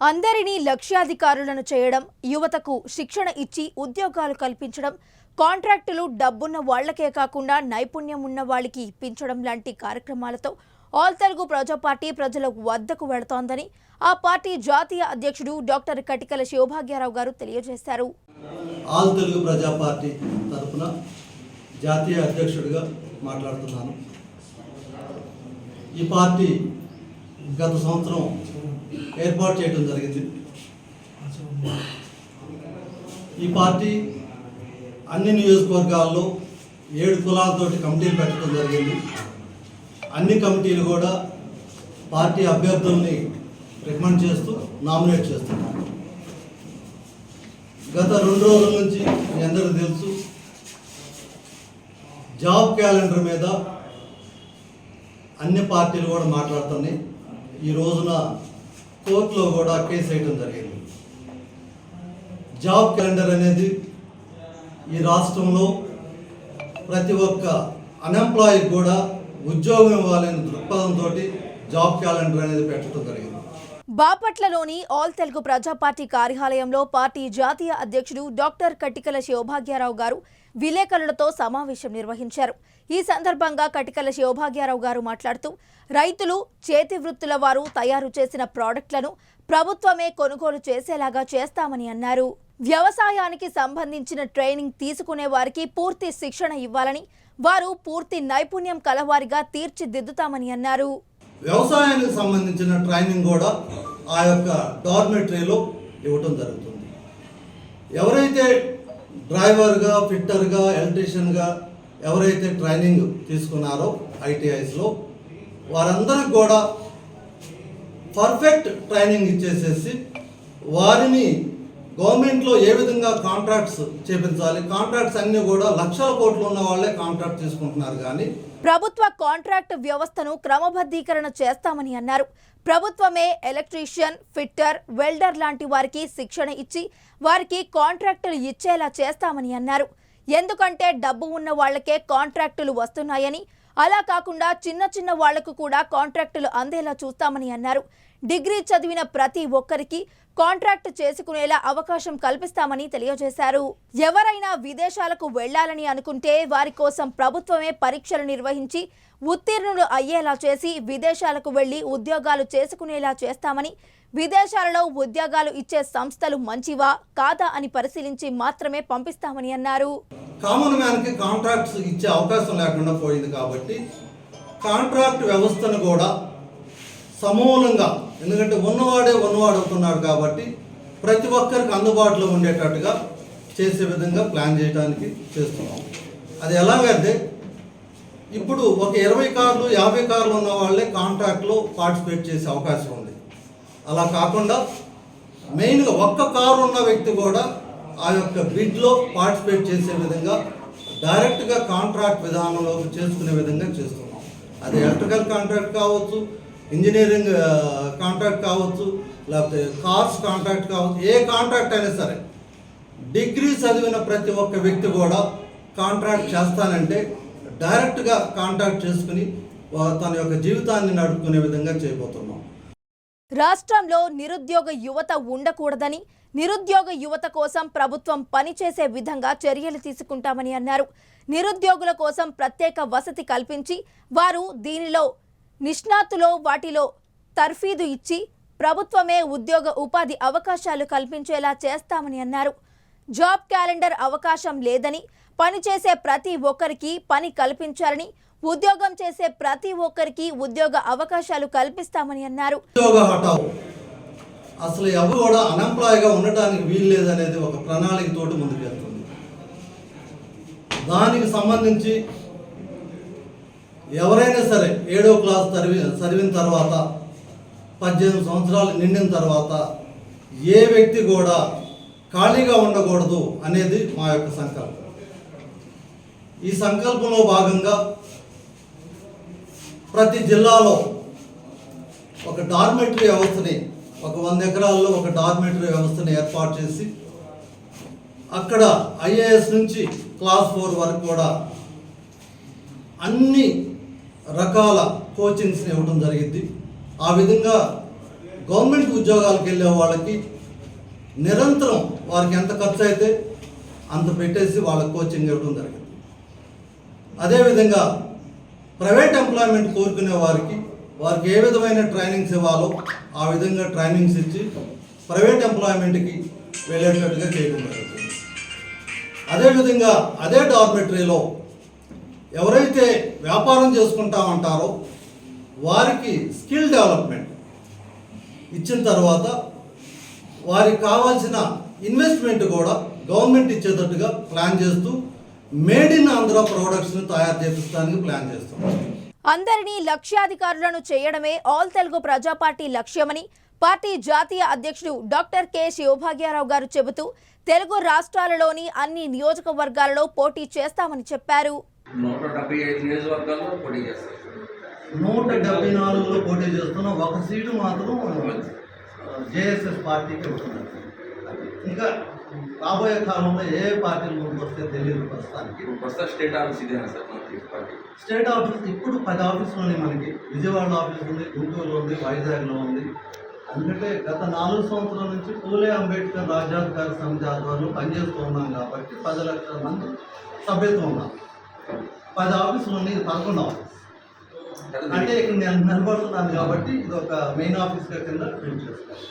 అందరినీ లక్ష్యాధికారులను చేయడం, యువతకు శిక్షణ ఇచ్చి ఉద్యోగాలు కల్పించడం, కాంట్రాక్టులు డబ్బున్న వాళ్లకే కాకుండా నైపుణ్యం ఉన్న వాళ్ళకి ఇప్పించడం లాంటి కార్యక్రమాలతో ఆల్ తెలుగు ప్రజా పార్టీ ప్రజల వద్దకు వెళుతోందని ఆ పార్టీ జాతీయ అధ్యక్షుడు డాక్టర్ కటికల శివభాగ్యారావు గారు తెలియజేశారు. ఆల్ తెలుగు ప్రజా పార్టీ తరపున జాతీయ అధ్యక్షుడిగా మాట్లాడుతున్నాను. ఈ పార్టీ గత సంవత్సరం ఏర్పాటు చేయడం జరిగింది. ఈ పార్టీ అన్ని నియోజకవర్గాల్లో 7 కులాలతోటి కమిటీలు పెట్టడం జరిగింది. అన్ని కమిటీలు కూడా పార్టీ అభ్యర్థుల్ని రికమెండ్ చేస్తూ నామినేట్ చేస్తున్నారు. గత 2 రోజుల నుంచి మీ అందరికీ తెలుసు, జాబ్ క్యాలెండర్ మీద అన్ని పార్టీలు కూడా మాట్లాడుతున్నాయి. ఈ రోజున కోర్టులో కూడా కేసు వేయడం జరిగింది. జాబ్ క్యాలెండర్ అనేది ఈ రాష్ట్రంలో ప్రతి ఒక్క అన్ఎంప్లాయీ కూడా ఉద్యోగం ఇవ్వాలనే దృక్పథంతో జాబ్ క్యాలెండర్ అనేది పెట్టడం జరిగింది. బాపట్లలోని ఆల్ తెలుగు ప్రజా పార్టీ కార్యాలయంలో పార్టీ జాతీయ అధ్యక్షుడు డాక్టర్ కటికల శివభాగ్యారావు గారు విలేకరులతో సమావేశం నిర్వహించారు. ఈ సందర్భంగా కటికల శివభాగ్యారావు గారు మాట్లాడుతూ, రైతులు, చేతి వృత్తుల వారు తయారు చేసిన ప్రాడక్టులను ప్రభుత్వమే కొనుగోలు చేసేలాగా చేస్తామని అన్నారు. వ్యవసాయానికి సంబంధించిన ట్రైనింగ్ తీసుకునే వారికి పూర్తి శిక్షణ ఇవ్వాలని, వారు పూర్తి నైపుణ్యం కలవారిగా తీర్చిదిద్దుతామని అన్నారు. వ్యవసాయానికి సంబంధించిన ట్రైనింగ్ కూడా ఆ యొక్క డార్మెటరీలో ఇవ్వటం జరుగుతుంది. ఎవరైతే డ్రైవర్గా, ఫిట్టర్గా, ఎలక్ట్రీషియన్గా ఎవరైతే ట్రైనింగ్ తీసుకున్నారో ఐటీఐస్లో, వారందరికి కూడా పర్ఫెక్ట్ ట్రైనింగ్ ఇచ్చేసేసి వారిని గవర్నమెంట్లో ఏ విధంగా కాంట్రాక్ట్స్ చేపించాలి, కాంట్రాక్ట్స్ అన్నీ కూడా లక్షల కోట్లు ఉన్న వాళ్ళే కాంట్రాక్ట్ తీసుకుంటున్నారు. కానీ ప్రభుత్వ కాంట్రాక్ట్ వ్యవస్థను క్రమబద్ధీకరణ చేస్తామని అన్నారు. ప్రభుత్వమే ఎలక్ట్రీషియన్, ఫిట్టర్, వెల్డర్ లాంటి వారికి శిక్షణ ఇచ్చి వారికి కాంట్రాక్టులు ఇచ్చేలా చేస్తామని అన్నారు. ఎందుకంటే డబ్బు ఉన్న వాళ్లకే కాంట్రాక్టులు వస్తున్నాయని, అలా కాకుండా చిన్న చిన్న వాళ్లకు కూడా కాంట్రాక్టులు అందేలా చూస్తామని అన్నారు. డిగ్రీ చదివిన ప్రతి ఒక్కరికి కాంట్రాక్ట్ చేసుకునేలా అవకాశం కల్పిస్తామని తెలియజేశారు. ఎవరైనా విదేశాలకు వెళ్లాలని అనుకుంటే వారి కోసం ప్రభుత్వమే పరీక్షలు నిర్వహించి ఉత్తీర్ణులు అయ్యేలా చేసి విదేశాలకు వెళ్లి ఉద్యోగాలు చేసుకునేలా చేస్తామని, విదేశాలలో ఉద్యోగాలు ఇచ్చే సంస్థలు మంచివా కాదా అని పరిశీలించి మాత్రమే పంపిస్తామని అన్నారు. కామన్ మ్యాన్కి కాంట్రాక్ట్స్ ఇచ్చే అవకాశం లేకుండా పోయింది కాబట్టి కాంట్రాక్ట్ వ్యవస్థను కూడా సమూలంగా, ఎందుకంటే ఉన్నవాడు అవుతున్నాడు కాబట్టి ప్రతి ఒక్కరికి అందుబాటులో ఉండేటట్టుగా చేసే విధంగా ప్లాన్ చేయడానికి చేస్తున్నాం. అది ఎలాగంటే ఇప్పుడు ఒక 20 కార్లు 50 కార్లు ఉన్న వాళ్ళే కాంట్రాక్ట్లో పార్టిసిపేట్ చేసే అవకాశం ఉంది. అలా కాకుండా మెయిన్గా ఒక్క కారు ఉన్న వ్యక్తి కూడా ఆ యొక్క బిడ్లో పార్టిసిపేట్ చేసే విధంగా డైరెక్ట్గా కాంట్రాక్ట్ విధానంలో చేసుకునే విధంగా చేస్తున్నాం. అది ఎలక్ట్రికల్ కాంట్రాక్ట్ కావచ్చు, ఇంజనీరింగ్ కాంట్రాక్ట్ కావచ్చు, లేకపోతే కార్స్ కాంట్రాక్ట్ కావచ్చు, ఏ కాంట్రాక్ట్ అయినా సరే డిగ్రీ చదివిన ప్రతి ఒక్క వ్యక్తి కూడా కాంట్రాక్ట్ చేస్తానంటే డైరెక్ట్గా కాంట్రాక్ట్ చేసుకుని తన యొక్క జీవితాన్ని నడుపుకునే విధంగా చేయబోతున్నాం. రాష్ట్రంలో నిరుద్యోగ యువత ఉండకూడదని, నిరుద్యోగ యువత కోసం ప్రభుత్వం పనిచేసే విధంగా చర్యలు తీసుకుంటామని అన్నారు. నిరుద్యోగుల కోసం ప్రత్యేక వసతి కల్పించి వారు దీనిలో నిష్ణాతులో వాటిలో తర్ఫీదు ఇచ్చి ప్రభుత్వమే ఉద్యోగ ఉపాధి అవకాశాలు కల్పించేలా చేస్తామని అన్నారు. జాబ్ క్యాలెండర్ అవకాశం లేదని, పనిచేసే ప్రతి ఒక్కరికి పని కల్పించాలని, ఉద్యోగం చేసే ప్రతి ఒక్కరికి ఉద్యోగ అవకాశాలు కల్పిస్తామని అన్నారు. అసలు ఎవరు కూడా అన్ఎంప్లాయ్గా ఉండటానికి వీలు లేదనేది ఒక ప్రణాళికతోటి ముందుకు వెళ్తుంది. దానికి సంబంధించి ఎవరైనా సరే 7వ క్లాస్ చదివిన తర్వాత 18 సంవత్సరాలు నిండిన తర్వాత ఏ వ్యక్తి కూడా ఖాళీగా ఉండకూడదు అనేది మా యొక్క సంకల్పం. ఈ సంకల్పంలో భాగంగా ప్రతి జిల్లాలో ఒక డార్మెటరీ వ్యవస్థని, ఒక 100 ఎకరాల్లో ఒక డార్మెటరీ వ్యవస్థని ఏర్పాటు చేసి అక్కడ ఐఏఎస్ నుంచి క్లాస్ 4 వరకు కూడా అన్ని రకాల కోచింగ్స్ని ఇవ్వడం జరిగింది. ఆ విధంగా గవర్నమెంట్ ఉద్యోగాలకు వెళ్ళే వాళ్ళకి నిరంతరం వారికి ఎంత ఖర్చు అయితే అంత పెట్టేసి వాళ్ళకి కోచింగ్ ఇవ్వడం జరిగింది. అదేవిధంగా ప్రైవేట్ ఎంప్లాయ్మెంట్ కోరుకునే వారికి ఏ విధమైన ట్రైనింగ్స్ ఇవ్వాలో ఆ విధంగా ట్రైనింగ్స్ ఇచ్చి ప్రైవేట్ ఎంప్లాయ్మెంట్కి వెళ్ళేటట్టుగా చేయడం జరుగుతుంది. అదేవిధంగా అదే డార్మెటరీలో ఎవరైతే వ్యాపారం చేసుకుంటామంటారో వారికి స్కిల్ డెవలప్మెంట్ ఇచ్చిన తర్వాత వారికి కావాల్సిన ఇన్వెస్ట్మెంట్ కూడా గవర్నమెంట్ ఇచ్చేటట్టుగా ప్లాన్ చేస్తూ మేడ్ ఇన్ ఆంధ్ర ప్రొడక్ట్స్ని తయారు చేపించడానికి ప్లాన్ చేస్తున్నాం. అందరినీ లక్ష్యాధికారులను చేయడమే ఆల్ తెలుగు ప్రజా పార్టీ లక్ష్యమని పార్టీ జాతీయ అధ్యక్షుడు డాక్టర్ కె శివభాగ్యారావు గారు చెబుతూ తెలుగు రాష్ట్రాలలోని అన్ని నియోజకవర్గాలలో పోటీ చేస్తామని చెప్పారు. 175 నియోజకవర్గాల్లో పోటీ చేస్తారు. 174లో పోటీ చేస్తున్న ఒక సీటు మాత్రం జేఎస్ఎస్ పార్టీకి వస్తున్నారు. ఇంకా రాబోయే కాలంలో ఏ పార్టీలు ముందుకు వస్తే తెలియదు. ప్రస్తుతానికి స్టేట్ ఆఫీస్ ఇదేనా సార్? పార్టీ స్టేట్ ఆఫీస్ ఇప్పుడు 10 ఆఫీసులు ఉన్నాయి. మనకి విజయవాడ ఆఫీస్ ఉంది, గుంటూరులో ఉంది, వైజాగ్లో ఉంది. అందుకంటే గత 4 సంవత్సరాల నుంచి పూలే అంబేద్కర్ రాజ్యాధికార సమితి ఆధ్వర్యంలో పనిచేస్తూ ఉన్నాం కాబట్టి 10 లక్షల మంది సభ్యత్వం ఉన్నారు. 10 ఆఫీసులు ఉన్నాయి, ఇది 11 ఆఫీస్. అంటే ఇక్కడ నేను నిలబడుతున్నాను కాబట్టి ఇది ఒక మెయిన్ ఆఫీస్గా కింద ట్రీట్ చేస్తాను.